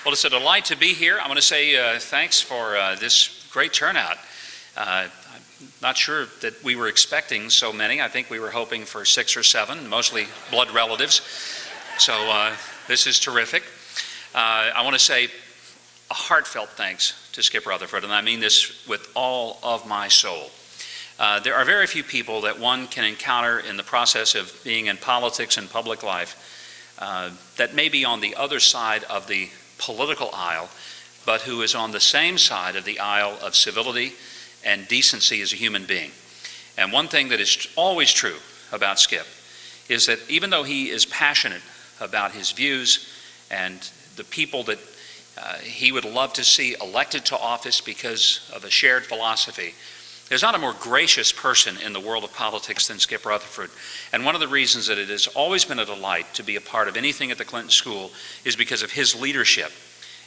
Well, it's a delight to be here. I want to say thanks for this great turnout. I'm not sure that we were expecting so many. I think we were hoping for 6 or 7, mostly blood relatives. So this is terrific. I want to say a heartfelt thanks to Skip Rutherford, and I mean this with all of my soul. There are very few people that one can encounter in the process of being in politics and public life that may be on the other side of the political aisle, but who is on the same side of the aisle of civility and decency as a human being. And one thing that is always true about Skip is that even though he is passionate about his views and the people that he would love to see elected to office because of a shared philosophy, there's not a more gracious person in the world of politics than Skip Rutherford. And one of the reasons that it has always been a delight to be a part of anything at the Clinton School is because of his leadership.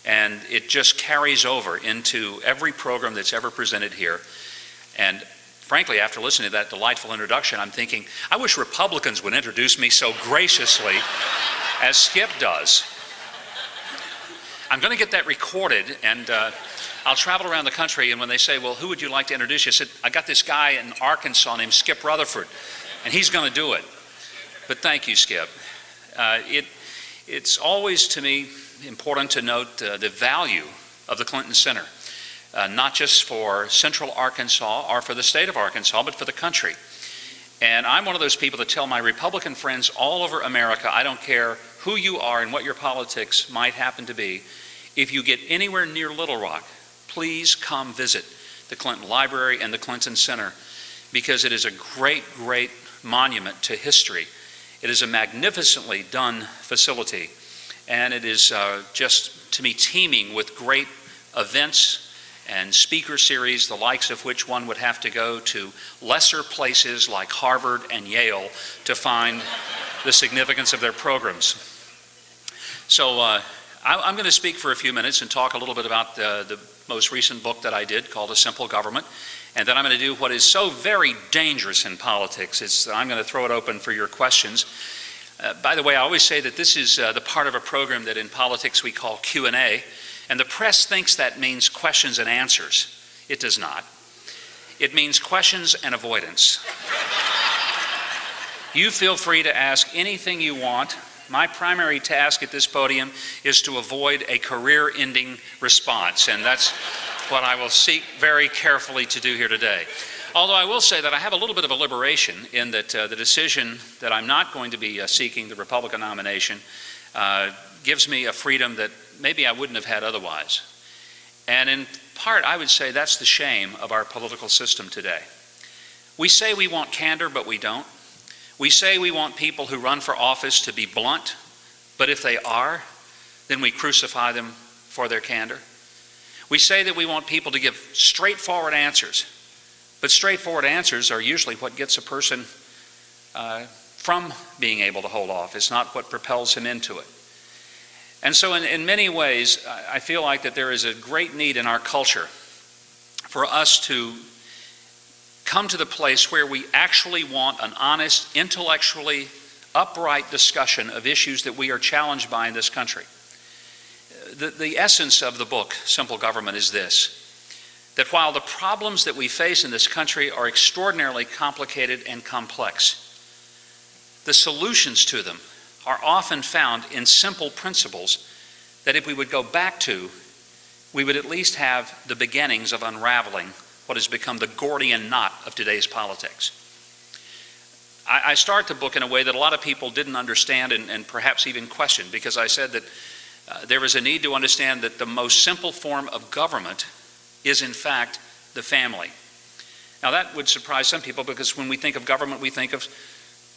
And it just carries over into every program that's ever presented here. And frankly, after listening to that delightful introduction, I'm thinking, I wish Republicans would introduce me so graciously as Skip does. I'm going to get that recorded, and I'll travel around the country, and when they say, well, who would you like to introduce you? I said, I got this guy in Arkansas named Skip Rutherford, and he's going to do it. But thank you, Skip. It's always, to me, important to note the value of the Clinton Center, not just for Central Arkansas or for the state of Arkansas, but for the country. And I'm one of those people that tell my Republican friends all over America, I don't care who you are and what your politics might happen to be, if you get anywhere near Little Rock, please come visit the Clinton Library and the Clinton Center, because it is a great, great monument to history. It is a magnificently done facility, and it is just, to me, teeming with great events and speaker series, the likes of which one would have to go to lesser places like Harvard and Yale to find the significance of their programs. So I'm going to speak for a few minutes and talk a little bit about the most recent book that I did called A Simple Government. And then I'm going to do what is so very dangerous in politics. I'm going to throw it open for your questions. By the way, I always say that this is the part of a program that in politics we call Q&A. And the press thinks that means questions and answers. It does not. It means questions and avoidance. You feel free to ask anything you want. My primary task at this podium is to avoid a career-ending response, and that's what I will seek very carefully to do here today. Although I will say that I have a little bit of a liberation in that the decision that I'm not going to be seeking the Republican nomination gives me a freedom that maybe I wouldn't have had otherwise. And in part, I would say that's the shame of our political system today. We say we want candor, but we don't. We say we want people who run for office to be blunt, but if they are, then we crucify them for their candor. We say that we want people to give straightforward answers, but straightforward answers are usually what gets a person from being able to hold office, not what propels him into it. And so in many ways, I feel like that there is a great need in our culture for us to come to the place where we actually want an honest, intellectually upright discussion of issues that we are challenged by in this country. The essence of the book, Simple Government, is this: that while the problems that we face in this country are extraordinarily complicated and complex, the solutions to them are often found in simple principles that if we would go back to, we would at least have the beginnings of unraveling what has become the Gordian knot of today's politics. I start the book in a way that a lot of people didn't understand and perhaps even question, because I said that there is a need to understand that the most simple form of government is in fact the family. Now that would surprise some people, because when we think of government, we think of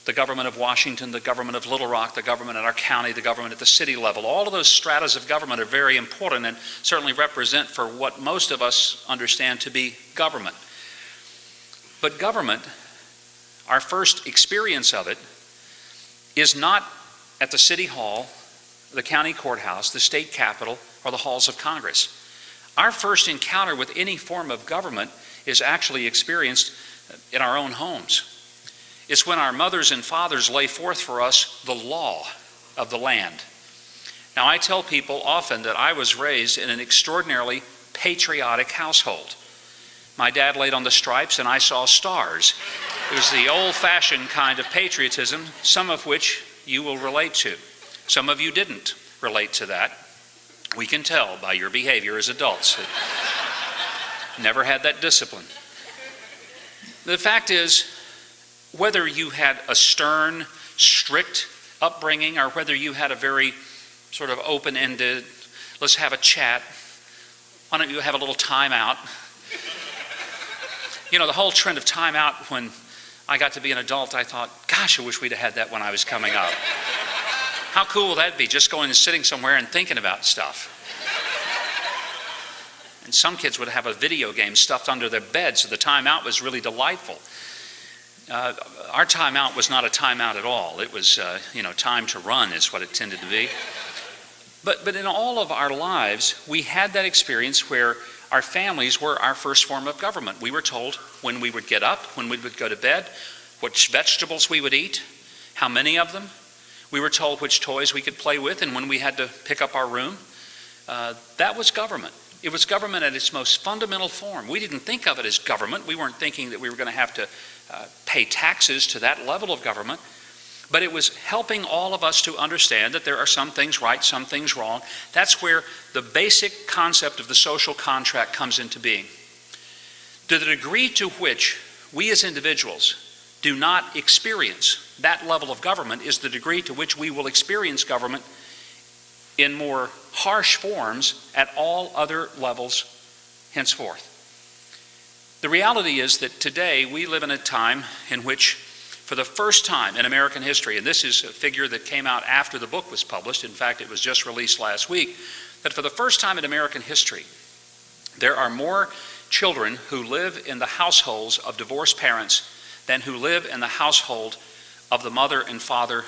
the government of Washington, the government of Little Rock, the government in our county, the government at the city level. All of those stratas of government are very important and certainly represent for what most of us understand to be government. But government, our first experience of it, is not at the city hall, the county courthouse, the state capitol, or the halls of Congress. Our first encounter with any form of government is actually experienced in our own homes. It's when our mothers and fathers lay forth for us the law of the land. Now, I tell people often that I was raised in an extraordinarily patriotic household. My dad laid on the stripes and I saw stars. It was the old-fashioned kind of patriotism, some of which you will relate to. Some of you didn't relate to that. We can tell by your behavior as adults. Never had that discipline. The fact is, whether you had a stern, strict upbringing or whether you had a very sort of open-ended, let's have a chat, why don't you have a little time out? You know, the whole trend of time out, when I got to be an adult, I thought, gosh, I wish we'd have had that when I was coming up. How cool would that be, just going and sitting somewhere and thinking about stuff? And some kids would have a video game stuffed under their bed, so the time out was really delightful. Our time out was not a time out at all. It was, time to run is what it tended to be. But in all of our lives, we had that experience where our families were our first form of government. We were told when we would get up, when we would go to bed, which vegetables we would eat, how many of them. We were told which toys we could play with, and when we had to pick up our room. That was government. It was government at its most fundamental form. We didn't think of it as government. We weren't thinking that we were going to have to pay taxes to that level of government. But it was helping all of us to understand that there are some things right, some things wrong. That's where the basic concept of the social contract comes into being. To the degree to which we as individuals do not experience that level of government is the degree to which we will experience government in more harsh forms at all other levels henceforth. The reality is that today we live in a time in which, for the first time in American history, and this is a figure that came out after the book was published, in fact it was just released last week, that for the first time in American history, there are more children who live in the households of divorced parents than who live in the household of the mother and father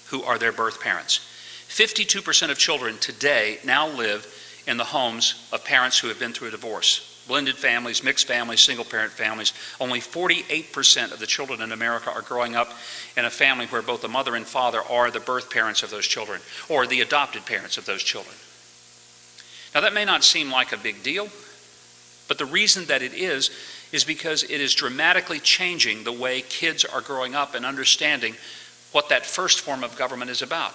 who are their birth parents. 52% of children today now live in the homes of parents who have been through a divorce. Blended families, mixed families, single-parent families. Only 48% of the children in America are growing up in a family where both the mother and father are the birth parents of those children or the adopted parents of those children. Now, that may not seem like a big deal, but the reason that it is because it is dramatically changing the way kids are growing up and understanding what that first form of government is about.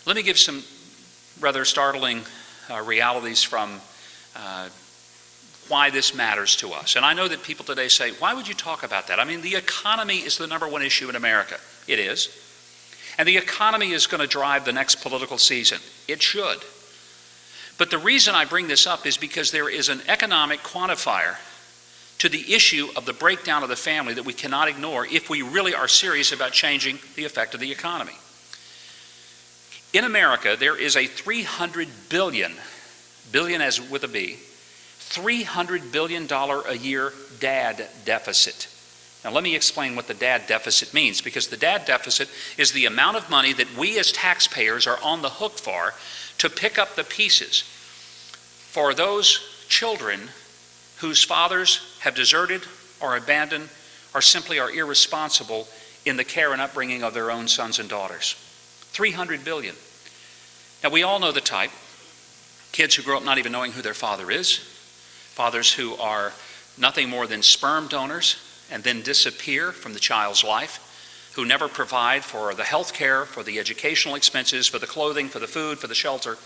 Let me give some rather startling realities from why this matters to us. And I know that people today say, why would you talk about that? I mean, the economy is the number one issue in America. It is. And the economy is going to drive the next political season. It should. But the reason I bring this up is because there is an economic quantifier to the issue of the breakdown of the family that we cannot ignore if we really are serious about changing the effect of the economy. In America, there is a $300 billion as with a B, $300 billion a year dad deficit. Now let me explain what the dad deficit means, because the dad deficit is the amount of money that we as taxpayers are on the hook for to pick up the pieces for those children whose fathers have deserted or abandoned or simply are irresponsible in the care and upbringing of their own sons and daughters. $300 billion. Now we all know the type. Kids who grow up not even knowing who their father is. Fathers who are nothing more than sperm donors and then disappear from the child's life, who never provide for the health care, for the educational expenses, for the clothing, for the food, for the shelter.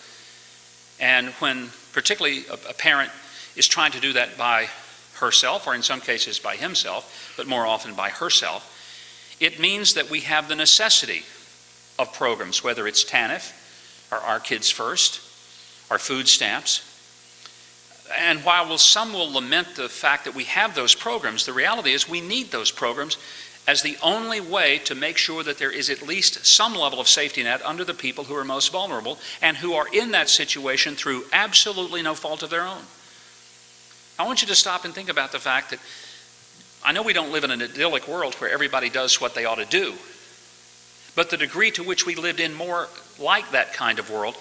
And when particularly a parent is trying to do that by herself, or in some cases by himself, but more often by herself, it means that we have the necessity of programs, whether it's TANF, or Our Kids First, or food stamps. And while some will lament the fact that we have those programs, the reality is we need those programs as the only way to make sure that there is at least some level of safety net under the people who are most vulnerable and who are in that situation through absolutely no fault of their own. I want you to stop and think about the fact that I know we don't live in an idyllic world where everybody does what they ought to do, but the degree to which we lived in more like that kind of world,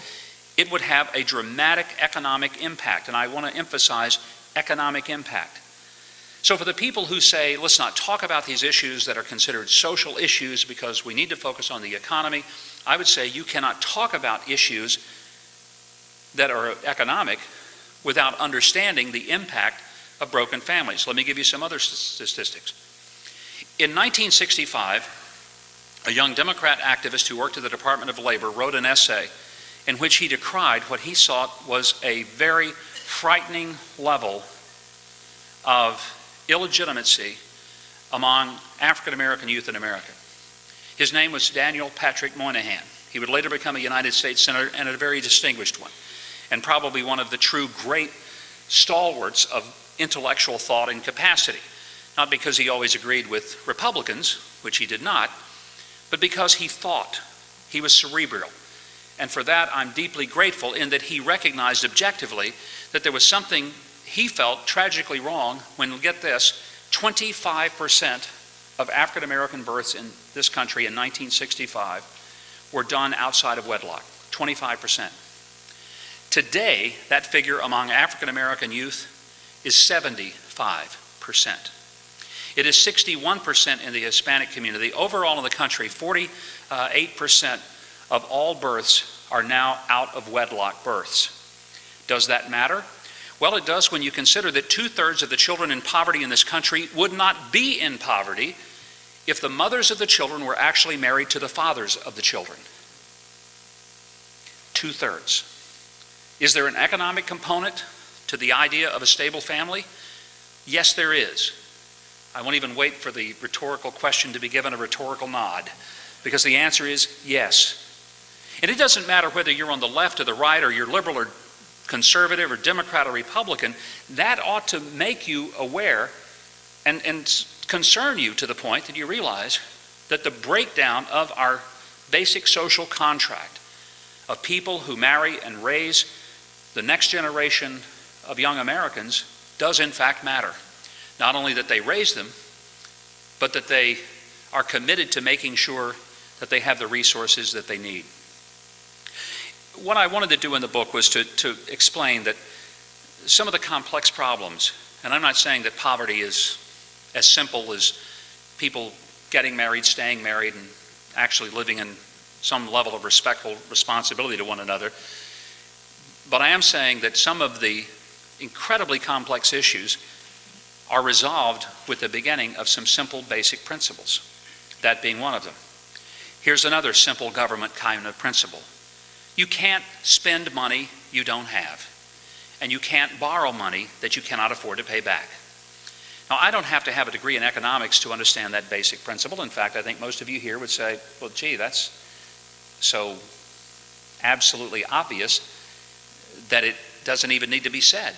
it would have a dramatic economic impact, and I want to emphasize economic impact. So for the people who say, let's not talk about these issues that are considered social issues because we need to focus on the economy, I would say you cannot talk about issues that are economic without understanding the impact of broken families. Let me give you some other statistics. In 1965, a young Democrat activist who worked at the Department of Labor wrote an essay in which he decried what he saw was a very frightening level of illegitimacy among African American youth in America. His name was Daniel Patrick Moynihan. He would later become a United States Senator, and a very distinguished one, and probably one of the true great stalwarts of intellectual thought and capacity. Not because he always agreed with Republicans, which he did not, but because he thought. He was cerebral. And for that, I'm deeply grateful in that he recognized objectively that there was something he felt tragically wrong when, get this, 25% of African American births in this country in 1965 were done outside of wedlock. 25%. Today, that figure among African American youth is 75%. It is 61% in the Hispanic community. Overall in the country, 48% of all births are now out of wedlock births. Does that matter? Well, it does when you consider that 2/3 of the children in poverty in this country would not be in poverty if the mothers of the children were actually married to the fathers of the children. 2/3. Is there an economic component to the idea of a stable family? Yes, there is. I won't even wait for the rhetorical question to be given a rhetorical nod, because the answer is yes. And it doesn't matter whether you're on the left or the right, or you're liberal or conservative or Democrat or Republican. That ought to make you aware and concern you to the point that you realize that the breakdown of our basic social contract of people who marry and raise the next generation of young Americans does in fact matter. Not only that they raise them, but that they are committed to making sure that they have the resources that they need. What I wanted to do in the book was to explain that some of the complex problems, and I'm not saying that poverty is as simple as people getting married, staying married, and actually living in some level of respectful responsibility to one another, but I am saying that some of the incredibly complex issues are resolved with the beginning of some simple basic principles, that being one of them. Here's another simple government kind of principle. You can't spend money you don't have, and you can't borrow money that you cannot afford to pay back. Now, I don't have to have a degree in economics to understand that basic principle. In fact, I think most of you here would say, well, gee, that's so absolutely obvious that it doesn't even need to be said.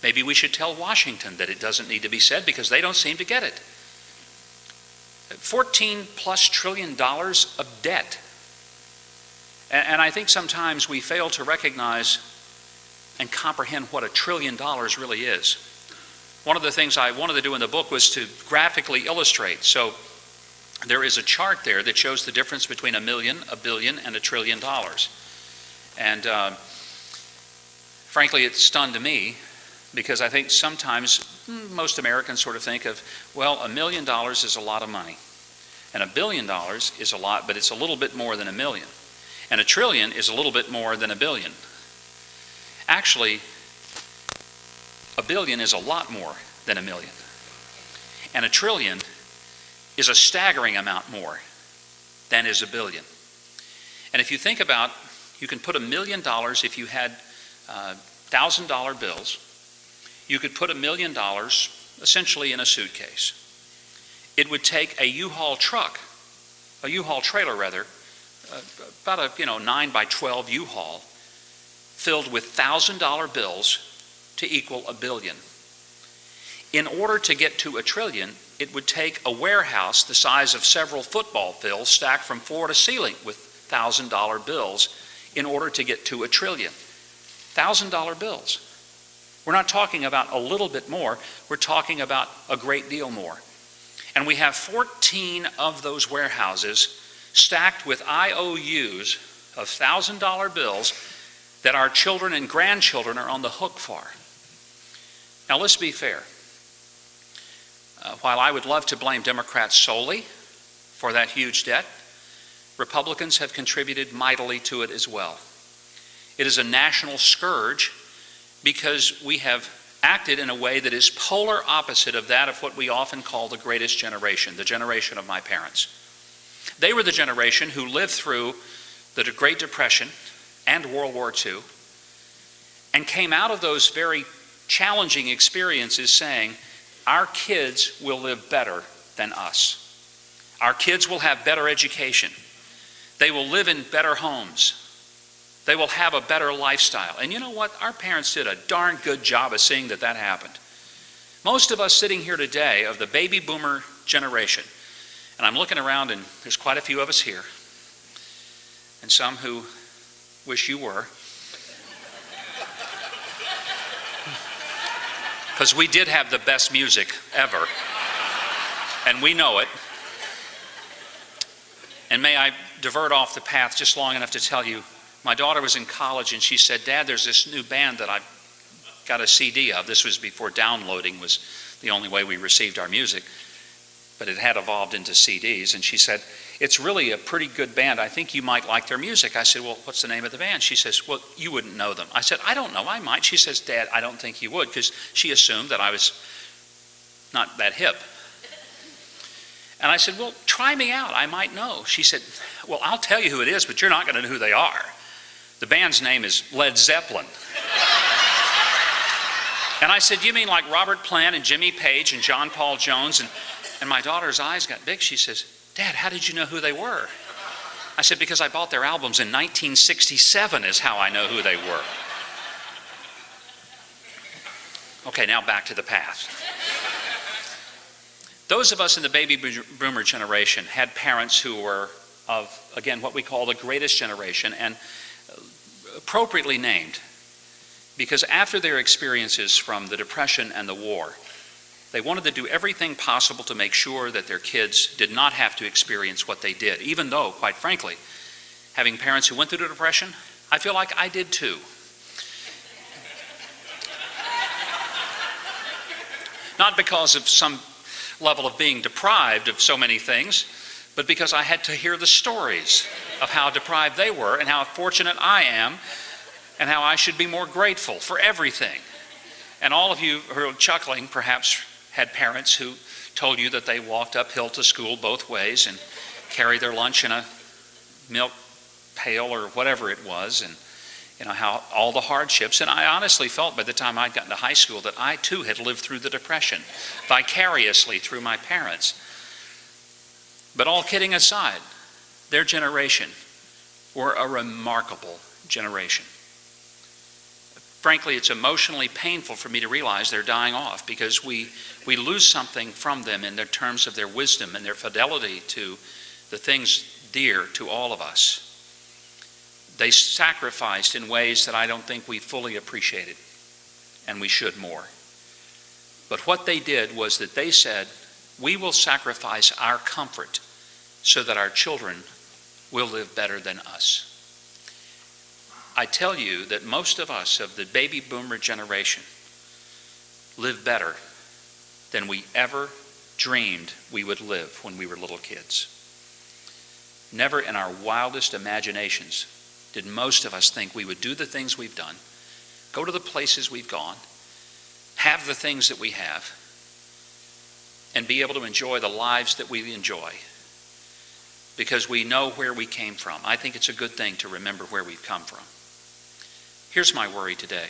Maybe we should tell Washington that it doesn't need to be said, because they don't seem to get it. $14+ trillion of debt. And I think sometimes we fail to recognize and comprehend what $1 trillion really is. One of the things I wanted to do in the book was to graphically illustrate. So there is a chart there that shows the difference between $1 million, $1 billion, and $1 trillion. And frankly, it stunned me, because I think sometimes most Americans sort of think of, well, $1 million is a lot of money, and $1 billion is a lot, but it's a little bit more than $1 million. And $1 trillion is a little bit more than $1 billion. Actually, $1 billion is a lot more than $1 million. And $1 trillion is a staggering amount more than is $1 billion. And if you think about, you can put $1 million, if you had $1,000 bills, you could put $1 million essentially in a suitcase. It would take a U-Haul truck, a U-Haul trailer rather, about a 9x12 U-Haul filled with $1,000 bills to equal $1 billion. In order to get to $1 trillion, it would take a warehouse the size of several football fields stacked from floor to ceiling with $1,000 bills in order to get to $1 trillion. $1,000 bills. We're not talking about a little bit more, we're talking about a great deal more. And we have 14 of those warehouses stacked with IOUs of $1,000 bills that our children and grandchildren are on the hook for. Now, let's be fair. While I would love to blame Democrats solely for that huge debt, Republicans have contributed mightily to it as well. It is a national scourge because we have acted in a way that is polar opposite of that of what we often call the greatest generation, the generation of my parents. They were the generation who lived through the Great Depression and World War II and came out of those very challenging experiences saying, our kids will live better than us. Our kids will have better education. They will live in better homes. They will have a better lifestyle. And you know what? Our parents did a darn good job of seeing that that happened. Most of us sitting here today of the baby boomer generation, and I'm looking around and there's quite a few of us here, and some who wish you were, because we did have the best music ever, and we know it. And may I divert off the path just long enough to tell you, my daughter was in college and she said, Dad, there's this new band that I've got a CD of. This was before downloading was the only way we received our music, but it had evolved into CDs. And she said, it's really a pretty good band. I think you might like their music. I said, well, what's the name of the band? She says, well, you wouldn't know them. I said, I don't know, I might. She says, Dad, I don't think you would, because she assumed that I was not that hip. And I said, well, try me out, I might know. She said, well, I'll tell you who it is, but you're not going to know who they are. The band's name is Led Zeppelin. And I said, you mean like Robert Plant and Jimmy Page and John Paul Jones? And my daughter's eyes got big. She says, Dad, how did you know who they were? I said, because I bought their albums in 1967 is how I know who they were. Okay, now back to the past. Those of us in the baby boomer generation had parents who were of, again, what we call the greatest generation, and appropriately named, because after their experiences from the Depression and the war, they wanted to do everything possible to make sure that their kids did not have to experience what they did, even though, quite frankly, having parents who went through the Depression, I feel like I did too. Not because of some level of being deprived of so many things, but because I had to hear the stories of how deprived they were and how fortunate I am and how I should be more grateful for everything. And all of you who are chuckling perhaps had parents who told you that they walked uphill to school both ways and carried their lunch in a milk pail or whatever it was, and you know how all the hardships. And I honestly felt by the time I'd gotten to high school that I too had lived through the Depression vicariously through my parents. But all kidding aside, their generation were a remarkable generation. Frankly, it's emotionally painful for me to realize they're dying off, because we lose something from them in their terms of their wisdom and their fidelity to the things dear to all of us. They sacrificed in ways that I don't think we fully appreciated, and we should more. But what they did was that they said, we will sacrifice our comfort so that our children will live better than us. I tell you that most of us of the baby boomer generation live better than we ever dreamed we would live when we were little kids. Never in our wildest imaginations did most of us think we would do the things we've done, go to the places we've gone, have the things that we have, and be able to enjoy the lives that we enjoy, because we know where we came from. I think it's a good thing to remember where we've come from. Here's my worry today.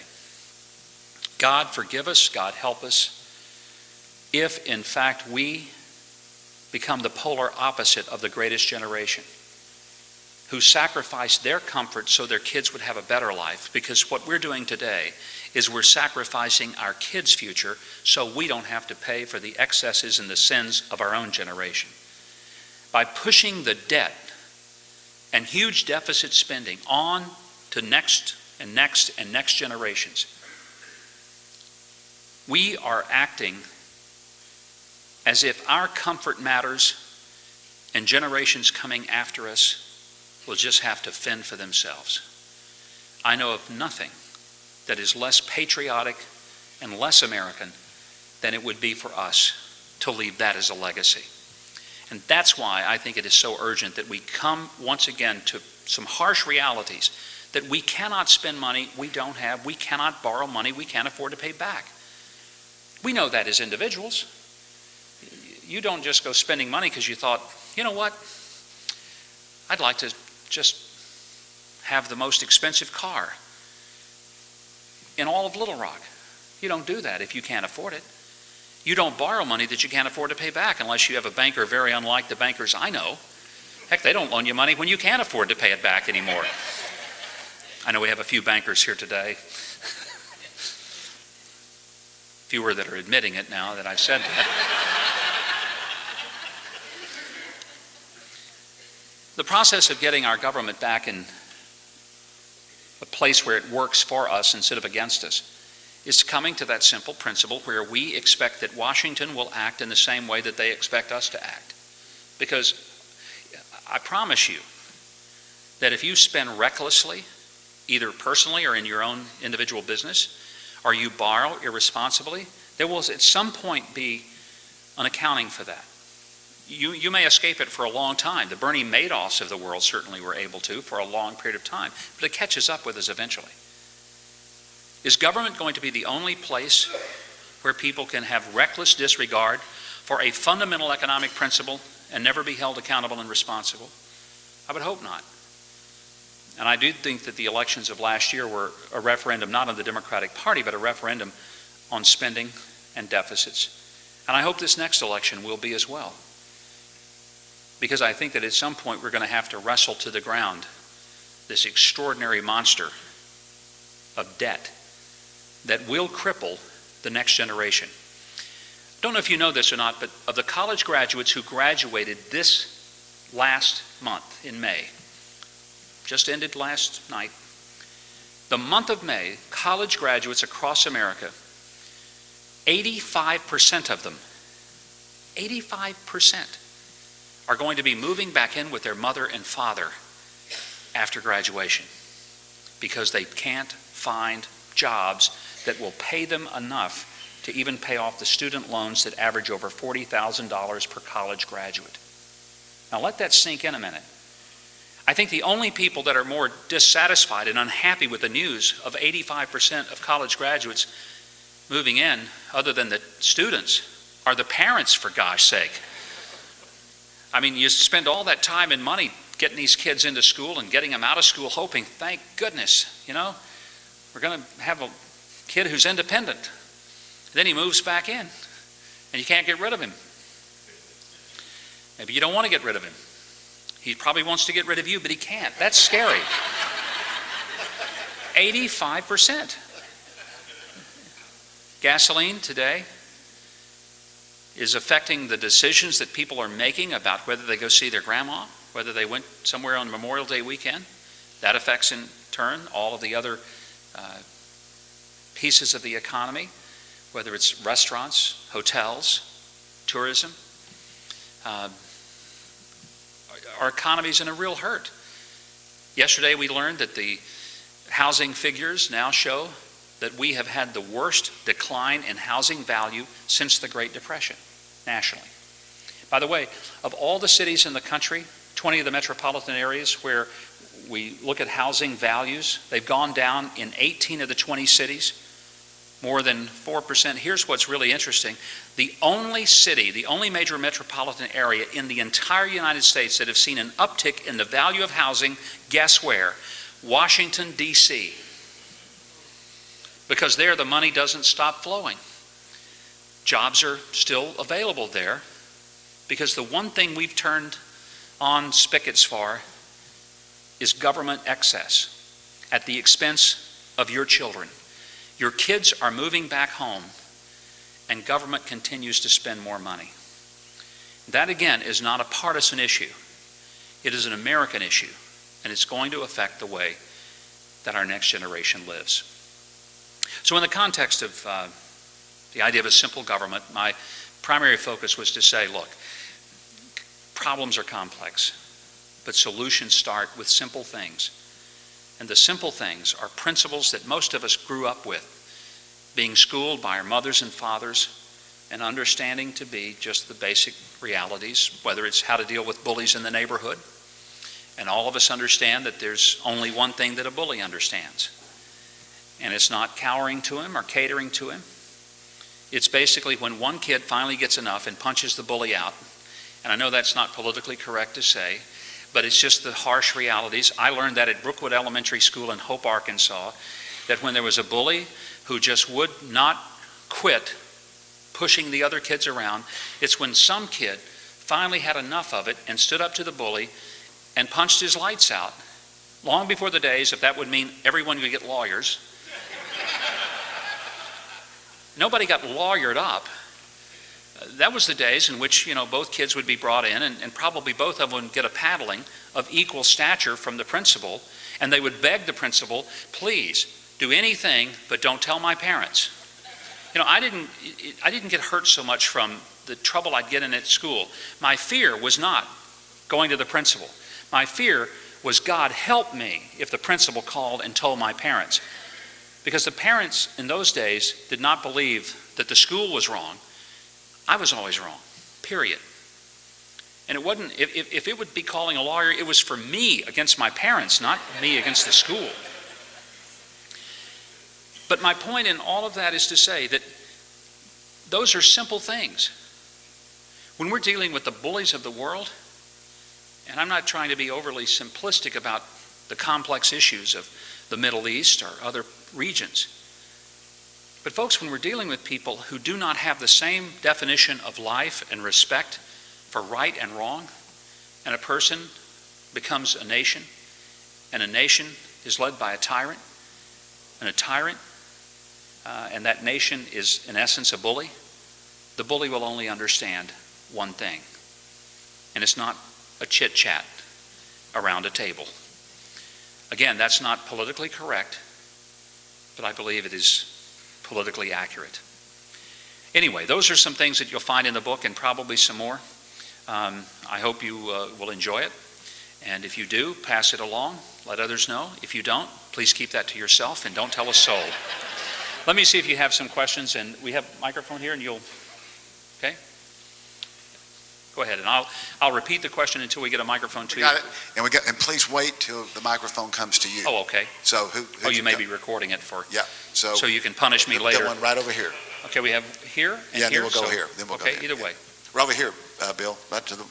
God forgive us, God help us, if in fact we become the polar opposite of the greatest generation, who sacrificed their comfort so their kids would have a better life, because what we're doing today is we're sacrificing our kids' future so we don't have to pay for the excesses and the sins of our own generation. By pushing the debt and huge deficit spending on to next and next and next generations, we are acting as if our comfort matters and generations coming after us will just have to fend for themselves. I know of nothing that is less patriotic and less American than it would be for us to leave that as a legacy. And that's why I think it is so urgent that we come once again to some harsh realities, that we cannot spend money we don't have, we cannot borrow money we can't afford to pay back. We know that as individuals. You don't just go spending money because you thought, you know what, I'd like to just have the most expensive car in all of Little Rock. You don't do that if you can't afford it. You don't borrow money that you can't afford to pay back unless you have a banker very unlike the bankers I know. Heck, they don't loan you money when you can't afford to pay it back anymore. I know we have a few bankers here today. Fewer that are admitting it now that I've said that. The process of getting our government back in a place where it works for us instead of against us is coming to that simple principle where we expect that Washington will act in the same way that they expect us to act. Because I promise you that if you spend recklessly, either personally or in your own individual business, or you borrow irresponsibly, there will at some point be an accounting for that. You may escape it for a long time. The Bernie Madoffs of the world certainly were able to for a long period of time, but it catches up with us eventually. Is government going to be the only place where people can have reckless disregard for a fundamental economic principle and never be held accountable and responsible? I would hope not. And I do think that the elections of last year were a referendum not on the Democratic Party, but a referendum on spending and deficits. And I hope this next election will be as well. Because I think that at some point we're going to have to wrestle to the ground this extraordinary monster of debt that will cripple the next generation. I don't know if you know this or not, but of the college graduates who graduated this last month in May, just ended last night, the month of May, college graduates across America, 85% of them, 85% are going to be moving back in with their mother and father after graduation because they can't find jobs that will pay them enough to even pay off the student loans that average over $40,000 per college graduate. Now let that sink in a minute. I think the only people that are more dissatisfied and unhappy with the news of 85% of college graduates moving in, other than the students, are the parents, for gosh sake. I mean, you spend all that time and money getting these kids into school and getting them out of school hoping, thank goodness, you know, we're going to have a kid who's independent. Then he moves back in and you can't get rid of him. Maybe you don't want to get rid of him. He probably wants to get rid of you, but he can't. That's scary. 85%. Gasoline today is affecting the decisions that people are making about whether they go see their grandma, whether they went somewhere on Memorial Day weekend. That affects in turn all of the other pieces of the economy, whether it's restaurants, hotels, tourism. Our economy's in a real hurt. Yesterday we learned that the housing figures now show that we have had the worst decline in housing value since the Great Depression, nationally. By the way, of all the cities in the country, 20 of the metropolitan areas where we look at housing values, they've gone down in 18 of the 20 cities, more than 4%. Here's what's really interesting. The only city, the only major metropolitan area in the entire United States that have seen an uptick in the value of housing, guess where? Washington, D.C. Because there the money doesn't stop flowing. Jobs are still available there because the one thing we've turned on spigots for is government excess at the expense of your children. Your kids are moving back home and government continues to spend more money. That again is not a partisan issue. It is an American issue, and it's going to affect the way that our next generation lives. So in the context of the idea of a simple government, my primary focus was to say, look, problems are complex, but solutions start with simple things. And the simple things are principles that most of us grew up with, being schooled by our mothers and fathers, and understanding to be just the basic realities, whether it's how to deal with bullies in the neighborhood. And all of us understand that there's only one thing that a bully understands. And it's not cowering to him or catering to him. It's basically when one kid finally gets enough and punches the bully out. And I know that's not politically correct to say, but it's just the harsh realities. I learned that at Brookwood Elementary School in Hope, Arkansas, that when there was a bully who just would not quit pushing the other kids around, it's when some kid finally had enough of it and stood up to the bully and punched his lights out, long before the days, if that would mean everyone would get lawyers. Nobody got lawyered up. That was the days in which, both kids would be brought in, and probably both of them would get a paddling of equal stature from the principal, and they would beg the principal, please, do anything but don't tell my parents. I didn't get hurt so much from the trouble I'd get in at school. My fear was not going to the principal. My fear was, God help me if the principal called and told my parents. Because the parents in those days did not believe that the school was wrong. I was always wrong, period. And it wasn't, if it would be calling a lawyer, it was for me against my parents, not me against the school. But my point in all of that is to say that those are simple things. When we're dealing with the bullies of the world, and I'm not trying to be overly simplistic about the complex issues of the Middle East or other regions, but folks, when we're dealing with people who do not have the same definition of life and respect for right and wrong, and a person becomes a nation, and a nation is led by a tyrant, and a tyrant, and that nation is in essence a bully, the bully will only understand one thing, and it's not a chit-chat around a table. Again, that's not politically correct, but I believe it is politically accurate. Anyway, those are some things that you'll find in the book, and probably some more. I hope you will enjoy it, and if you do, pass it along, let others know. If you don't, please keep that to yourself and don't tell a soul. Let me see if you have some questions, and we have a microphone here, and you'll, okay? Go ahead, and I'll repeat the question until we get a microphone to you. Got it, and please wait till the microphone comes to you. Oh, okay. So oh, you may be recording it for. Yeah. So you can punish me later. The one right over here. Okay, we have here and yeah, here. then we'll go here. Then we'll okay, go here. either way. Right over here, Bill. Right to the.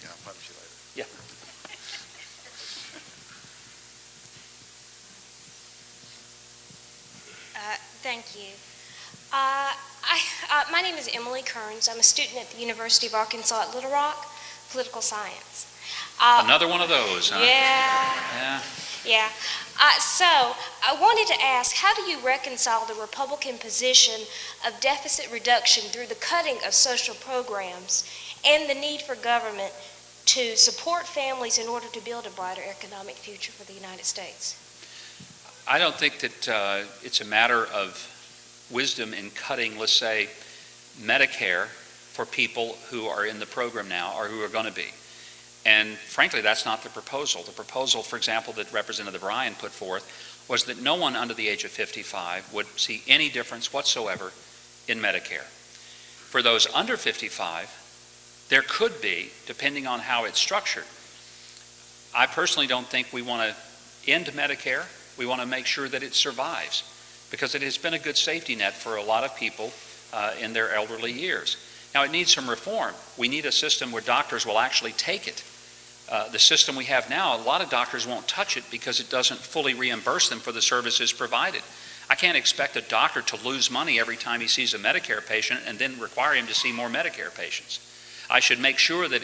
Yeah, I'll punish you later. Yeah. Thank you. My name is Emily Kearns. I'm a student at the University of Arkansas at Little Rock, political science. Another one of those, huh? Yeah. Yeah. So I wanted to ask, how do you reconcile the Republican position of deficit reduction through the cutting of social programs and the need for government to support families in order to build a brighter economic future for the United States? I don't think that it's a matter of wisdom in cutting, let's say, Medicare for people who are in the program now or who are going to be. And frankly, that's not the proposal. The proposal, for example, that Representative Ryan put forth was that no one under the age of 55 would see any difference whatsoever in Medicare. For those under 55, there could be, depending on how it's structured. I personally don't think we want to end Medicare. We want to make sure that it survives, because it has been a good safety net for a lot of people in their elderly years. Now, it needs some reform. We need a system where doctors will actually take it. The system we have now, a lot of doctors won't touch it because it doesn't fully reimburse them for the services provided. I can't expect a doctor to lose money every time he sees a Medicare patient and then require him to see more Medicare patients. I should make sure that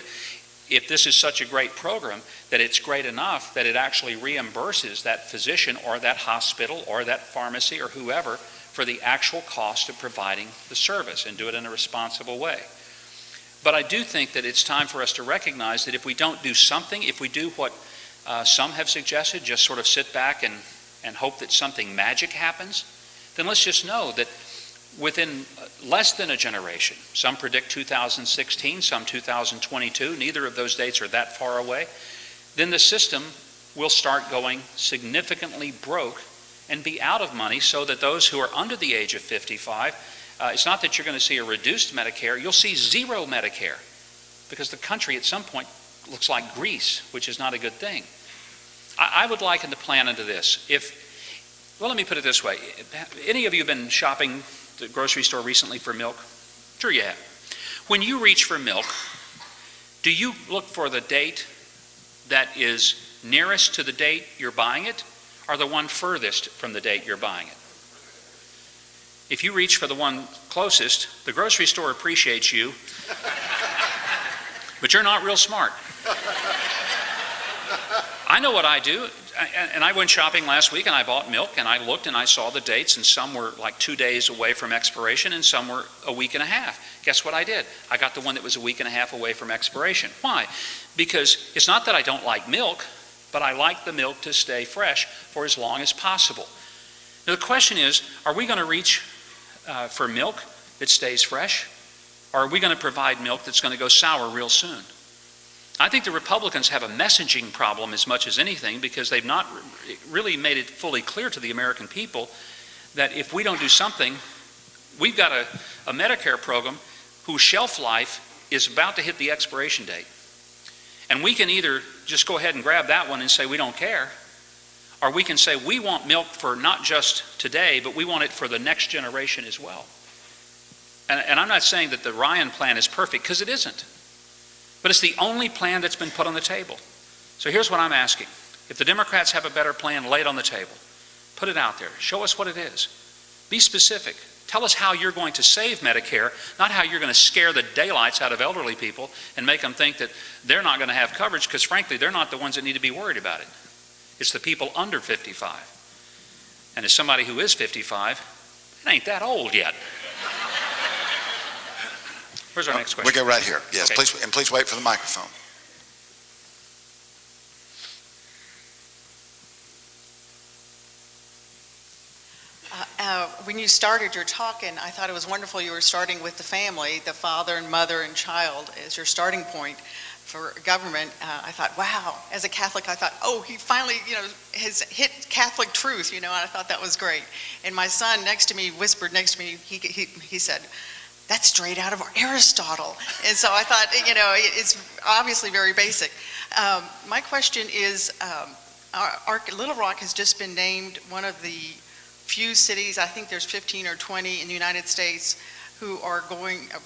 if this is such a great program, that it's great enough that it actually reimburses that physician or that hospital or that pharmacy or whoever for the actual cost of providing the service, and do it in a responsible way. But I do think that it's time for us to recognize that if we don't do something, if we do what some have suggested, just sort of sit back and hope that something magic happens, then let's just know that within less than a generation, some predict 2016, some 2022, neither of those dates are that far away, then the system will start going significantly broke and be out of money, so that those who are under the age of 55 It's not that you're going to see a reduced Medicare, you'll see zero Medicare, because the country at some point looks like Greece, which is not a good thing. I would liken the plan into this. Well, let me put it this way. Any of you been shopping at the grocery store recently for milk? Sure you have. When you reach for milk, do you look for the date that is nearest to the date you're buying it, or the one furthest from the date you're buying it? If you reach for the one closest, the grocery store appreciates you, but you're not real smart. I know what I do, and I went shopping last week and I bought milk, and I looked and I saw the dates, and some were like 2 days away from expiration and some were a week and a half. Guess what I did? I got the one that was a week and a half away from expiration. Why? Because it's not that I don't like milk, but I like the milk to stay fresh for as long as possible. Now the question is, are we going to reach for milk that stays fresh, or are we going to provide milk that's going to go sour real soon? I think the Republicans have a messaging problem as much as anything, because they've not really made it fully clear to the American people that if we don't do something, we've got a Medicare program whose shelf life is about to hit the expiration date. And we can either just go ahead and grab that one and say we don't care, or we can say we want milk for not just today, but we want it for the next generation as well. And I'm not saying that the Ryan plan is perfect, because it isn't. But it's the only plan that's been put on the table. So here's what I'm asking. If the Democrats have a better plan, lay it on the table. Put it out there. Show us what it is. Be specific. Tell us how you're going to save Medicare, not how you're going to scare the daylights out of elderly people and make them think that they're not going to have coverage, because frankly, they're not the ones that need to be worried about it. It's the people under 55. And as somebody who is 55, it ain't that old yet. Where's our next question? We'll go right here. Yes, Okay. please wait for the microphone. When you started your talk, and I thought it was wonderful you were starting with the family, the father and mother and child as your starting point for government. I thought, wow, as a Catholic, I thought, oh, he finally, has hit Catholic truth, and I thought that was great. And my son next to me whispered next to me, he said, that's straight out of Aristotle. And so I thought, it's obviously very basic. My question is, Little Rock has just been named one of the few cities, I think there's 15 or 20 in the United States, who are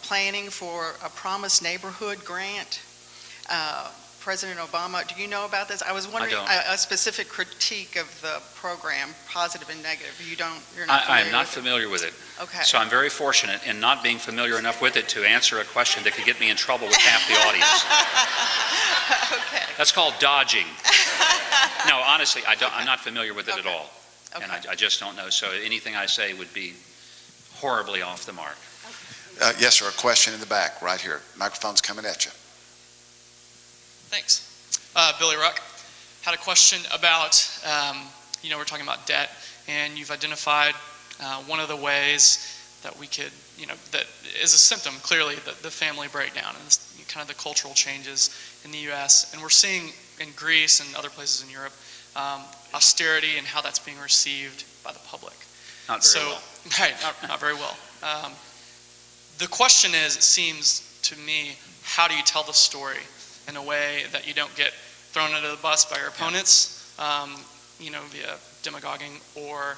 planning for a Promised Neighborhood grant. President Obama, do you know about this? I was wondering a specific critique of the program, positive and negative. You're not familiar I am not with familiar with it. Okay. So I'm very fortunate in not being familiar enough with it to answer a question that could get me in trouble with half the audience. Okay. That's called dodging. No, honestly, I'm not familiar with it at all. Okay. And I just don't know. So anything I say would be horribly off the mark. Yes, sir, a question in the back, right here. Microphone's coming at you. Thanks. Billy Ruck. Had a question about, we're talking about debt, and you've identified one of the ways that we could, that is a symptom, clearly, the family breakdown and kind of the cultural changes in the U.S. And we're seeing in Greece and other places in Europe, austerity and how that's being received by the public. Not very well. Right, not very well. The question is, it seems to me, how do you tell the story in a way that you don't get thrown under the bus by your opponents, via demagoguing, or,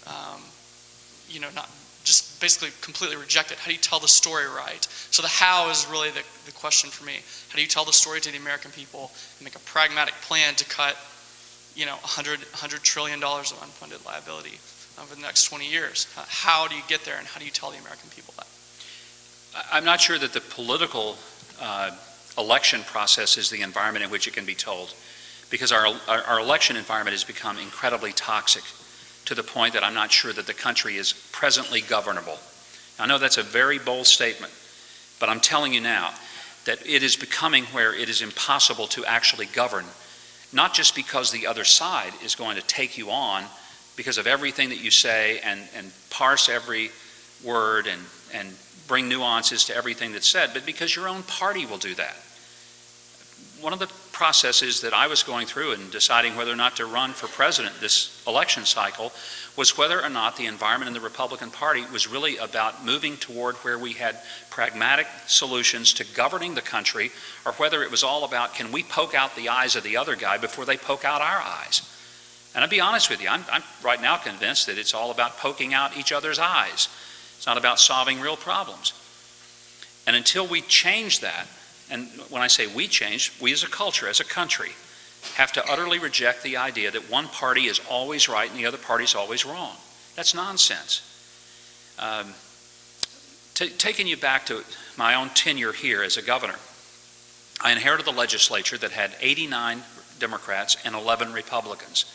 not just basically completely reject it? How do you tell the story right? So the how is really the question for me. How do you tell the story to the American people and make a pragmatic plan to cut, $100 trillion of unfunded liability over the next 20 years? How do you get there, and how do you tell the American people that? I'm not sure that the political election process is the environment in which it can be told, because our election environment has become incredibly toxic to the point that I'm not sure that the country is presently governable. I know that's a very bold statement, but I'm telling you now that it is becoming where it is impossible to actually govern, not just because the other side is going to take you on because of everything that you say and parse every word and bring nuances to everything that's said, but because your own party will do that. One of the processes that I was going through in deciding whether or not to run for president this election cycle was whether or not the environment in the Republican Party was really about moving toward where we had pragmatic solutions to governing the country, or whether it was all about, can we poke out the eyes of the other guy before they poke out our eyes? And I'll be honest with you, I'm right now convinced that it's all about poking out each other's eyes. It's not about solving real problems. And until we change that, and when I say we change, we as a culture, as a country, have to utterly reject the idea that one party is always right and the other party is always wrong. That's nonsense. Taking you back to my own tenure here as a governor, I inherited the legislature that had 89 Democrats and 11 Republicans.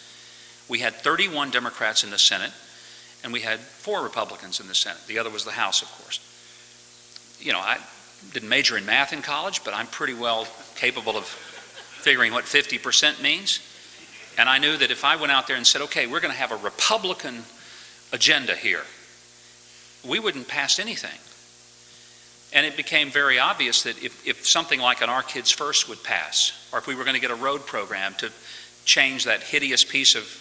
We had 31 Democrats in the Senate, and we had 4 Republicans in the Senate. The other was the House, of course. You know, I didn't major in math in college, but I'm pretty well capable of figuring what 50% means. And I knew that if I went out there and said, okay, we're going to have a Republican agenda here, we wouldn't pass anything. And it became very obvious that if something like an Our Kids First would pass, or if we were going to get a road program to change that hideous piece of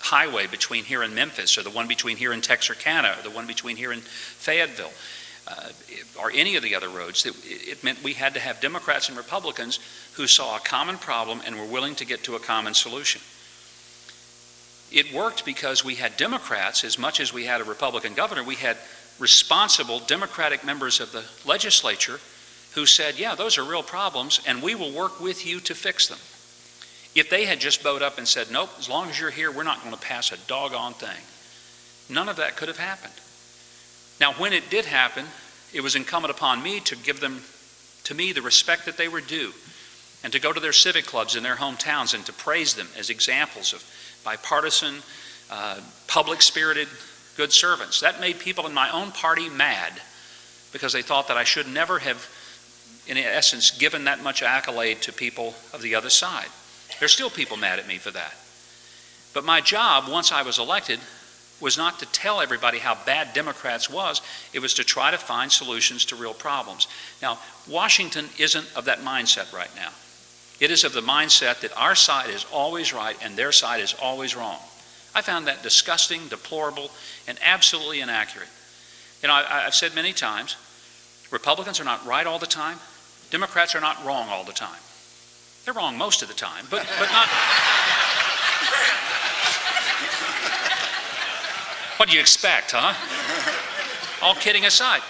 highway between here and Memphis, or the one between here and Texarkana, or the one between here and Fayetteville, or any of the other roads, it meant we had to have Democrats and Republicans who saw a common problem and were willing to get to a common solution. It worked because we had Democrats as much as we had a Republican governor. We had responsible Democratic members of the legislature who said, yeah, those are real problems, and we will work with you to fix them. If they had just bowed up and said, nope, as long as you're here, we're not going to pass a doggone thing, none of that could have happened. Now, when it did happen, it was incumbent upon me to give them, to me, the respect that they were due, and to go to their civic clubs in their hometowns and to praise them as examples of bipartisan, public-spirited, good servants. That made people in my own party mad, because they thought that I should never have, in essence, given that much accolade to people of the other side. There's still people mad at me for that. But my job, once I was elected, was not to tell everybody how bad Democrats was. It was to try to find solutions to real problems. Now, Washington isn't of that mindset right now. It is of the mindset that our side is always right and their side is always wrong. I found that disgusting, deplorable, and absolutely inaccurate. You know, I've said many times, Republicans are not right all the time. Democrats are not wrong all the time. They're wrong most of the time, but not... What do you expect, huh? All kidding aside,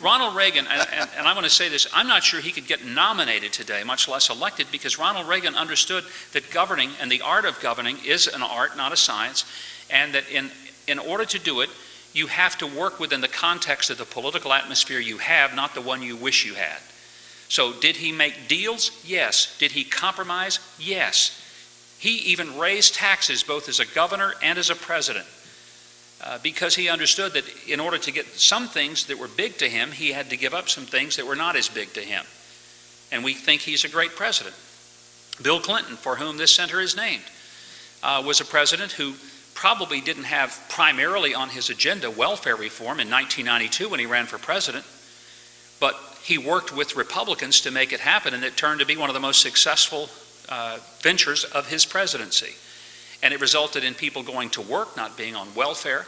Ronald Reagan, and I want to say this, I'm not sure he could get nominated today, much less elected, because Ronald Reagan understood that governing and the art of governing is an art, not a science, and that in order to do it, you have to work within the context of the political atmosphere you have, not the one you wish you had. So did he make deals? Yes. Did he compromise? Yes. He even raised taxes both as a governor and as a president. Because he understood that in order to get some things that were big to him, he had to give up some things that were not as big to him. And we think he's a great president. Bill Clinton, for whom this center is named, was a president who probably didn't have primarily on his agenda welfare reform in 1992 when he ran for president, but he worked with Republicans to make it happen, and it turned to be one of the most successful ventures of his presidency. And it resulted in people going to work, not being on welfare.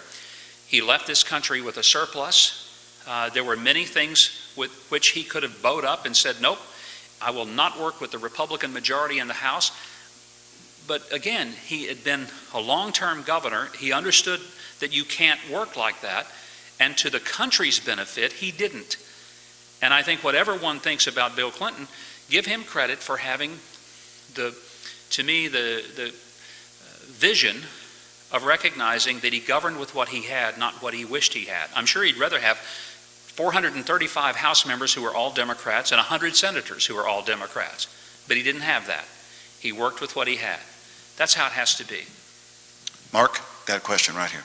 He left this country with a surplus. There were many things with which he could have bowed up and said, nope, I will not work with the Republican majority in the House. But again, he had been a long-term governor. He understood that you can't work like that. And to the country's benefit, he didn't. And I think whatever one thinks about Bill Clinton, give him credit for having the vision of recognizing that he governed with what he had, not what he wished he had. I'm sure he'd rather have 435 House members who are all Democrats and 100 senators who are all Democrats. But he didn't have that. He worked with what he had. That's how it has to be. Mark, got a question right here.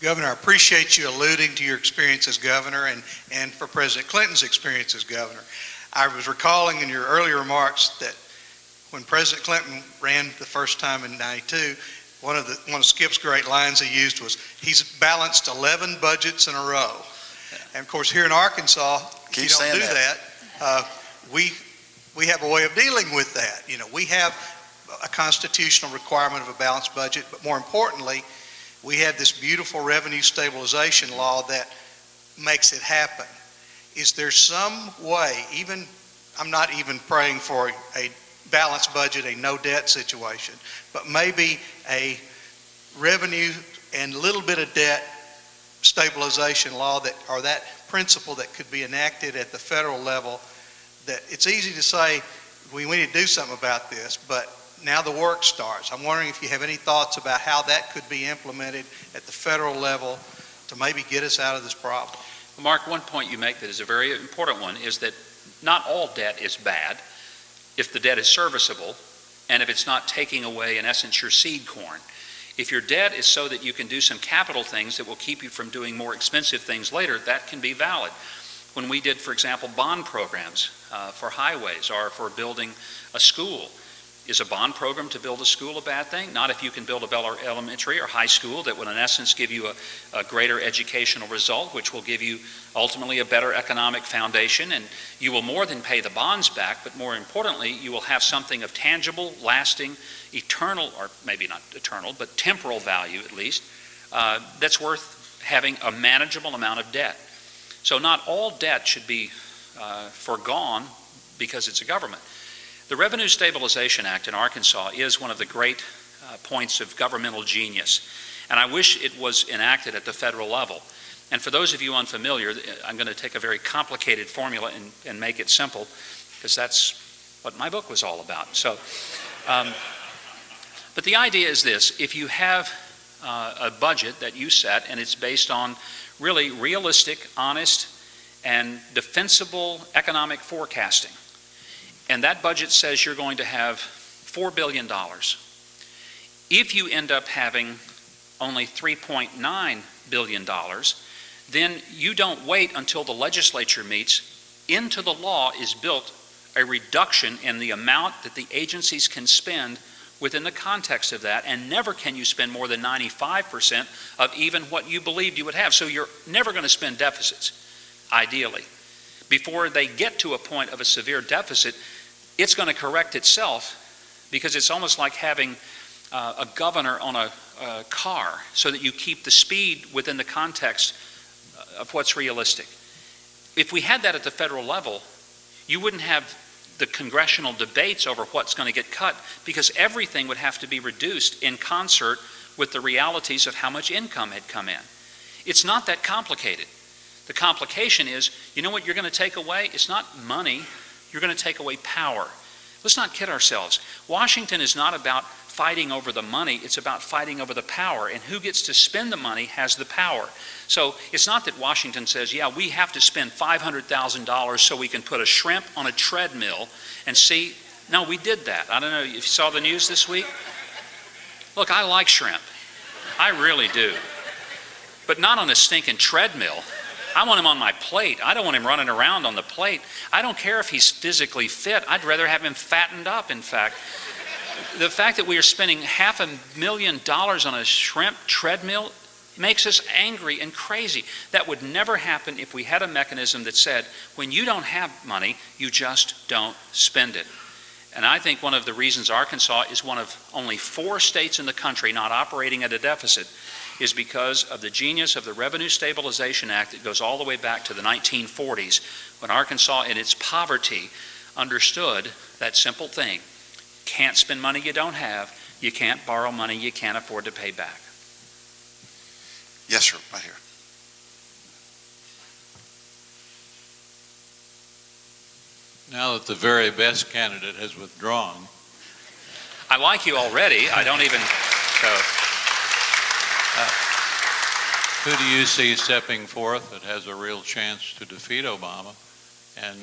Governor, I appreciate you alluding to your experience as governor and for President Clinton's experience as governor. I was recalling in your earlier remarks that when President Clinton ran the first time in '92, one of Skip's great lines he used was, he's balanced 11 budgets in a row. And of course, here in Arkansas, if Keep you don't saying do that, we have a way of dealing with that. You know, we have a constitutional requirement of a balanced budget, but more importantly, we have this beautiful revenue stabilization law that makes it happen. Is there some way, even, I'm not even praying for a balanced budget, a no debt situation, but maybe a revenue and a little bit of debt stabilization law that, or that principle that could be enacted at the federal level, that it's easy to say we need to do something about this, but now the work starts. I'm wondering if you have any thoughts about how that could be implemented at the federal level to maybe get us out of this problem. Well, Mark, one point you make that is a very important one is that not all debt is bad if the debt is serviceable and if it's not taking away, in essence, your seed corn. If your debt is so that you can do some capital things that will keep you from doing more expensive things later, that can be valid. When we did, for example, bond programs for highways or for building a school, is a bond program to build a school a bad thing? Not if you can build a Belar elementary or high school that would in essence give you a greater educational result, which will give you ultimately a better economic foundation, and you will more than pay the bonds back, but more importantly, you will have something of tangible, lasting, eternal, or maybe not eternal, but temporal value at least, that's worth having a manageable amount of debt. So not all debt should be foregone because it's a government. The Revenue Stabilization Act in Arkansas is one of the great points of governmental genius, and I wish it was enacted at the federal level. And for those of you unfamiliar, I'm going to take a very complicated formula and make it simple, because that's what my book was all about. So, but the idea is this: if you have a budget that you set and it's based on really realistic, honest, and defensible economic forecasting, and that budget says you're going to have $4 billion. If you end up having only $3.9 billion, then you don't wait until the legislature meets. Into the law is built a reduction in the amount that the agencies can spend within the context of that, and never can you spend more than 95% of even what you believed you would have. So you're never going to spend deficits, ideally. Before they get to a point of a severe deficit, it's going to correct itself, because it's almost like having a governor on a car so that you keep the speed within the context of what's realistic. If we had that at the federal level, you wouldn't have the congressional debates over what's going to get cut, because everything would have to be reduced in concert with the realities of how much income had come in. It's not that complicated. The complication is, you know what you're going to take away? It's not money. You're going to take away power. Let's not kid ourselves. Washington is not about fighting over the money. It's about fighting over the power. And who gets to spend the money has the power. So it's not that Washington says, yeah, we have to spend $500,000 so we can put a shrimp on a treadmill and see. No, we did that. I don't know if you saw the news this week. Look, I like shrimp. I really do. But not on a stinking treadmill. I want him on my plate. I don't want him running around on the plate. I don't care if he's physically fit. I'd rather have him fattened up, in fact. The fact that we are spending $500,000 on a shrimp treadmill makes us angry and crazy. That would never happen if we had a mechanism that said, when you don't have money, you just don't spend it. And I think one of the reasons Arkansas is one of only 4 states in the country not operating at a deficit is because of the genius of the Revenue Stabilization Act that goes all the way back to the 1940s, when Arkansas, in its poverty, understood that simple thing. Can't spend money you don't have. You can't borrow money you can't afford to pay back. Yes, sir, right here. Now that the very best candidate has withdrawn. I like you already. I don't even. Who do you see stepping forth that has a real chance to defeat Obama? And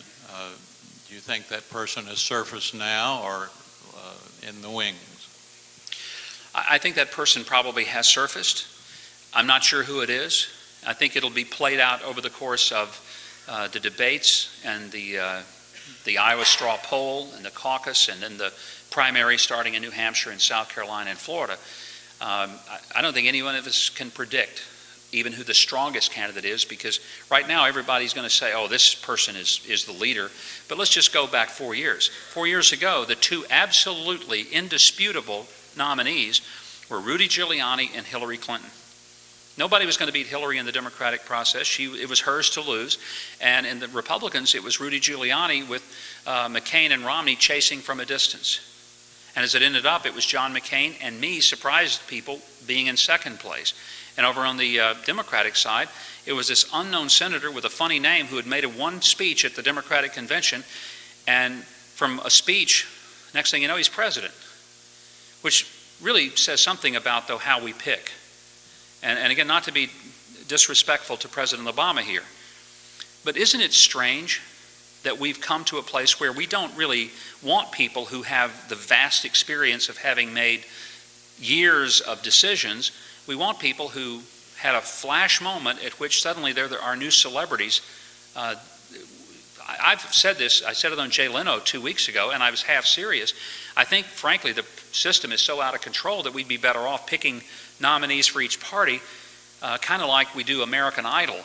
do you think that person has surfaced now or in the wings? I think that person probably has surfaced. I'm not sure who it is. I think it'll be played out over the course of the debates and the Iowa straw poll and the caucus and then the primary starting in New Hampshire and South Carolina and Florida. I don't think any one of us can predict even who the strongest candidate is, because right now everybody's going to say, oh, this person is the leader. But let's just go back 4 years. 4 years ago, the two absolutely indisputable nominees were Rudy Giuliani and Hillary Clinton. Nobody was going to beat Hillary in the Democratic process. It was hers to lose. And in the Republicans, it was Rudy Giuliani with McCain and Romney chasing from a distance. And as it ended up, it was John McCain and me, surprised people, being in second place. And over on the Democratic side, it was this unknown senator with a funny name who had made one speech at the Democratic convention, and from a speech, next thing you know, he's president, which really says something about, though, how we pick. And again, not to be disrespectful to President Obama here, but isn't it strange that we've come to a place where we don't really want people who have the vast experience of having made years of decisions. We want people who had a flash moment at which suddenly there are new celebrities. I've said this, I said it on Jay Leno 2 weeks ago, and I was half serious. I think, frankly, the system is so out of control that we'd be better off picking nominees for each party, kind of like we do American Idol.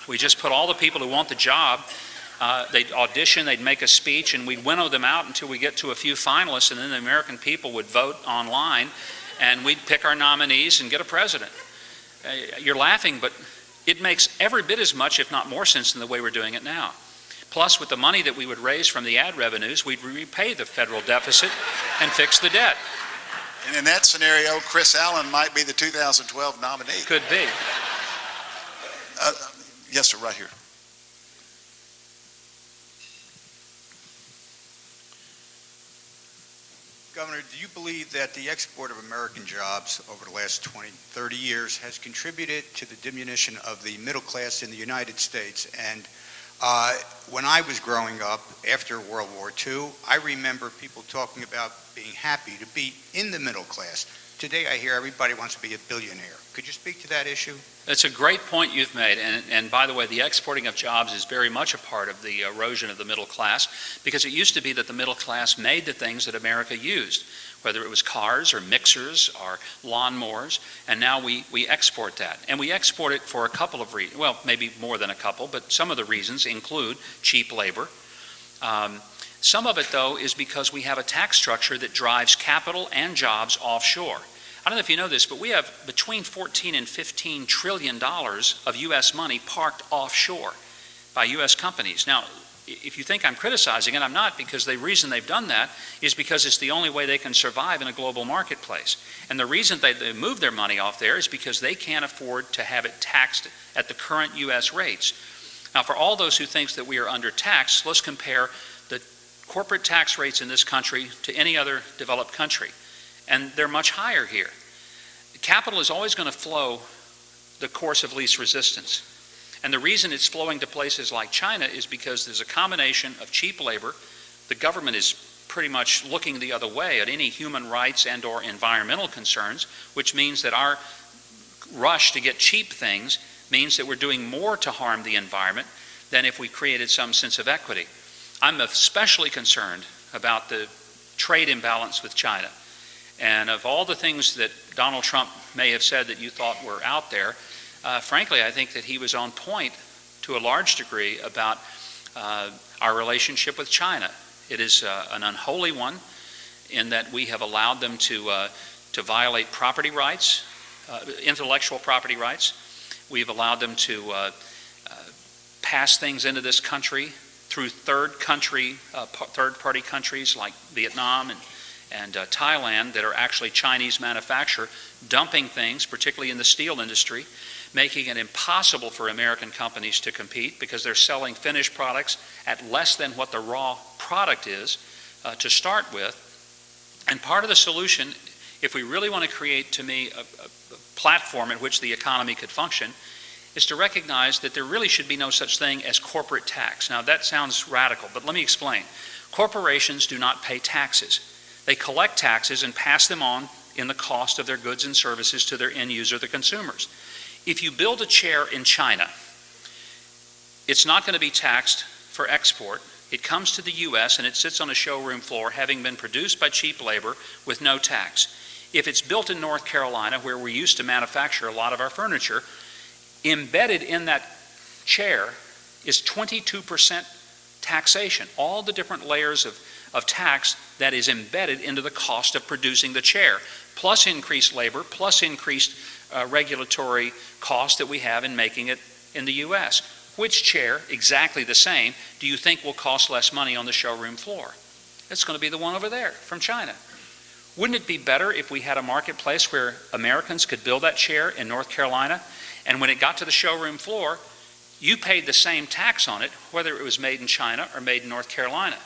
We just put all the people who want the job, they'd audition, they'd make a speech, and we'd winnow them out until we get to a few finalists, and then the American people would vote online, and we'd pick our nominees and get a president. You're laughing, but it makes every bit as much, if not more sense than the way we're doing it now. Plus, with the money that we would raise from the ad revenues, we'd repay the federal deficit and fix the debt. And in that scenario, Chris Allen might be the 2012 nominee. Could be. Yes, sir, right here. Governor, do you believe that the export of American jobs over the last 20, 30 years has contributed to the diminution of the middle class in the United States? And when I was growing up after World War II, I remember people talking about being happy to be in the middle class. Today I hear everybody wants to be a billionaire. Could you speak to that issue? That's a great point you've made, and by the way, the exporting of jobs is very much a part of the erosion of the middle class, because it used to be that the middle class made the things that America used, whether it was cars or mixers or lawnmowers, and now we export that. And we export it for a couple of reasons, well, maybe more than a couple, but some of the reasons include cheap labor. Some of it, though, is because we have a tax structure that drives capital and jobs offshore. I don't know if you know this, but we have between 14 and 15 trillion dollars of U.S. money parked offshore by U.S. companies. Now, if you think I'm criticizing it, I'm not, because the reason they've done that is because it's the only way they can survive in a global marketplace. And the reason they move their money off there is because they can't afford to have it taxed at the current U.S. rates. Now, for all those who think that we are undertaxed, let's compare the corporate tax rates in this country to any other developed country. And they're much higher here. Capital is always going to flow the course of least resistance. And the reason it's flowing to places like China is because there's a combination of cheap labor. The government is pretty much looking the other way at any human rights and or environmental concerns, which means that our rush to get cheap things means that we're doing more to harm the environment than if we created some sense of equity. I'm especially concerned about the trade imbalance with China. And of all the things that Donald Trump may have said that you thought were out there, frankly, I think that he was on point to a large degree about our relationship with China. It is an unholy one in that we have allowed them to violate property rights, intellectual property rights. We've allowed them to pass things into this country through third-party countries like Vietnam and Thailand that are actually Chinese manufacture, dumping things, particularly in the steel industry, making it impossible for American companies to compete because they're selling finished products at less than what the raw product is to start with. And part of the solution, if we really want to create, to me, a platform in which the economy could function, is to recognize that there really should be no such thing as corporate tax. Now, that sounds radical, but let me explain. Corporations do not pay taxes. They collect taxes and pass them on in the cost of their goods and services to their end user, the consumers. If you build a chair in China, it's not going to be taxed for export. It comes to the U.S. and it sits on a showroom floor having been produced by cheap labor with no tax. If it's built in North Carolina, where we used to manufacture a lot of our furniture, Embedded in that chair is 22% taxation, all the different layers of tax that is embedded into the cost of producing the chair, plus increased labor, plus increased regulatory cost that we have in making it in the U.S. Which chair, exactly the same, do you think will cost less money on the showroom floor? It's going to be the one over there from China. Wouldn't it be better if we had a marketplace where Americans could build that chair in North Carolina, and when it got to the showroom floor, you paid the same tax on it, whether it was made in China or made in North Carolina?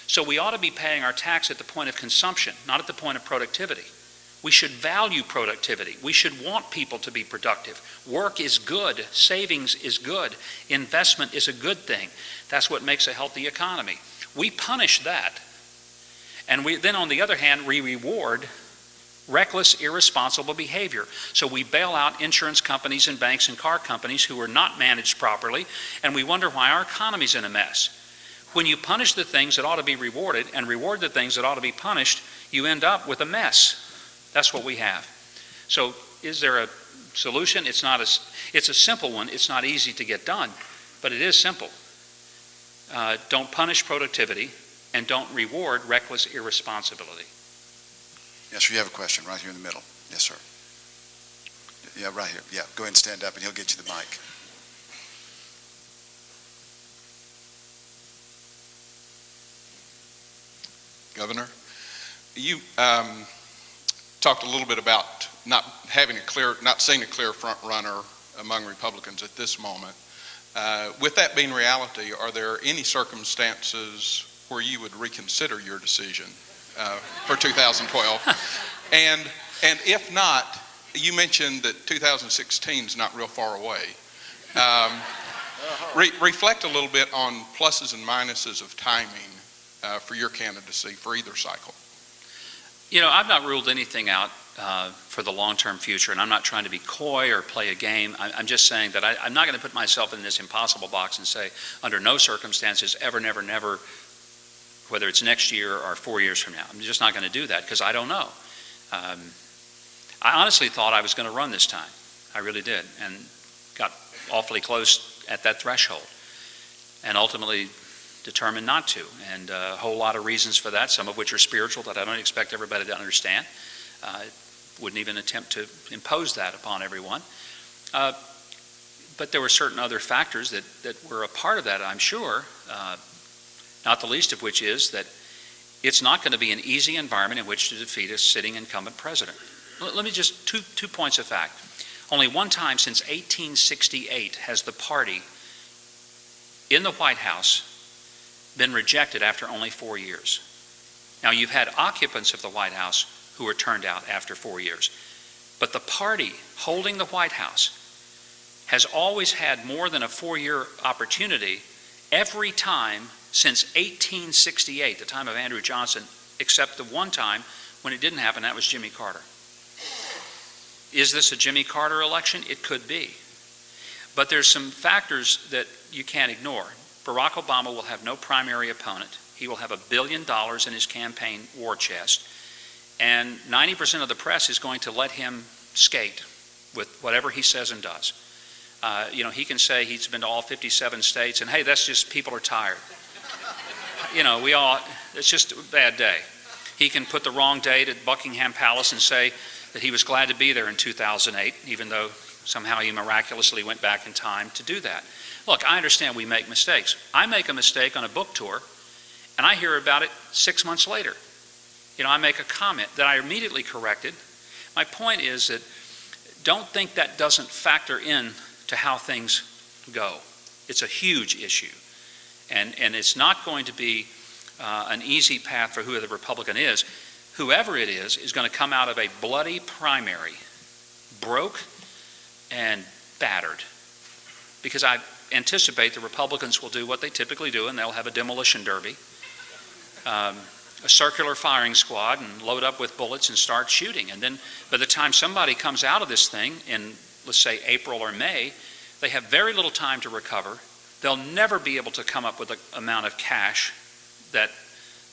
So we ought to be paying our tax at the point of consumption, not at the point of productivity. We should value productivity. We should want people to be productive. Work is good. Savings is good. Investment is a good thing. That's what makes a healthy economy. We punish that. And then on the other hand, we reward reckless, irresponsible behavior. So we bail out insurance companies and banks and car companies who are not managed properly, and we wonder why our economy's in a mess. When you punish the things that ought to be rewarded and reward the things that ought to be punished, you end up with a mess. That's what we have. So is there a solution? It's a simple one. It's not easy to get done, but it is simple. Don't punish productivity and don't reward reckless irresponsibility. Yes, sir, you have a question right here in the middle. Yes, sir. Yeah, right here. Yeah, go ahead and stand up and he'll get you the mic. Governor, you talked a little bit about not seeing a clear front runner among Republicans at this moment. With that being reality, are there any circumstances where you would reconsider your decision for 2012? And if not, you mentioned that 2016 is not real far away. Reflect a little bit on pluses and minuses of timing for your candidacy for either cycle. You know, I've not ruled anything out for the long-term future, and I'm not trying to be coy or play a game. I'm just saying that I'm not going to put myself in this impossible box and say, under no circumstances, ever, never, never, whether it's next year or 4 years from now. I'm just not going to do that because I don't know. I honestly thought I was going to run this time. I really did, and got awfully close at that threshold, and ultimately determined not to, and a whole lot of reasons for that, some of which are spiritual that I don't expect everybody to understand. Wouldn't even attempt to impose that upon everyone. But there were certain other factors that were a part of that, I'm sure, not the least of which is that it's not going to be an easy environment in which to defeat a sitting incumbent president. Let me just, two points of fact. Only one time since 1868 has the party in the White House been rejected after only 4 years. Now, you've had occupants of the White House who were turned out after 4 years. But the party holding the White House has always had more than a 4-year opportunity every time since 1868, the time of Andrew Johnson, except the one time when it didn't happen, that was Jimmy Carter. Is this a Jimmy Carter election? It could be. But there's some factors that you can't ignore. Barack Obama will have no primary opponent. He will have $1 billion in his campaign war chest. And 90% of the press is going to let him skate with whatever he says and does. He can say he's been to all 57 states, and hey, that's just people are tired. It's just a bad day. He can put the wrong date at Buckingham Palace and say that he was glad to be there in 2008, even though somehow he miraculously went back in time to do that. Look, I understand we make mistakes. I make a mistake on a book tour, and I hear about it 6 months later. I make a comment that I immediately corrected. My point is that don't think that doesn't factor in to how things go. It's a huge issue. And it's not going to be an easy path for whoever the Republican is. Whoever it is going to come out of a bloody primary, broke and battered. Because I anticipate the Republicans will do what they typically do, and they'll have a demolition derby, a circular firing squad, and load up with bullets and start shooting. And then by the time somebody comes out of this thing in, let's say, April or May, they have very little time to recover. They'll never be able to come up with the amount of cash that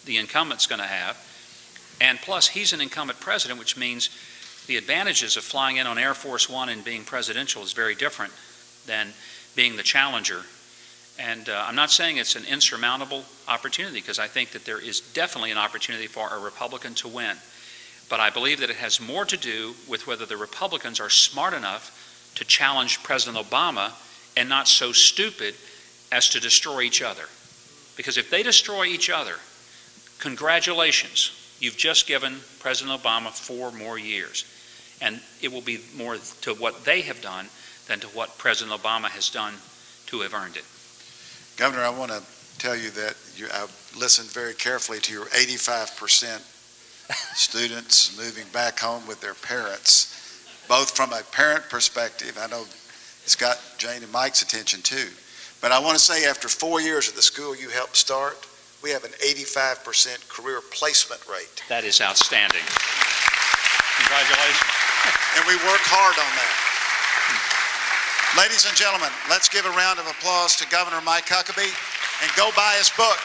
the incumbent's going to have. And plus, he's an incumbent president, which means the advantages of flying in on Air Force One and being presidential is very different than being the challenger. And I'm not saying it's an insurmountable opportunity, because I think that there is definitely an opportunity for a Republican to win. But I believe that it has more to do with whether the Republicans are smart enough to challenge President Obama and not so stupid as to destroy each other. Because if they destroy each other, congratulations, you've just given President Obama 4 more years. And it will be more to what they have done than to what President Obama has done to have earned it. Governor, I want to tell you that I've listened very carefully to your 85% students moving back home with their parents, both from a parent perspective. I know it's got Jane and Mike's attention too. But I want to say, after 4 years at the school you helped start, we have an 85% career placement rate. That is outstanding. Congratulations. And we work hard on that. Ladies and gentlemen, let's give a round of applause to Governor Mike Huckabee, and go buy his book.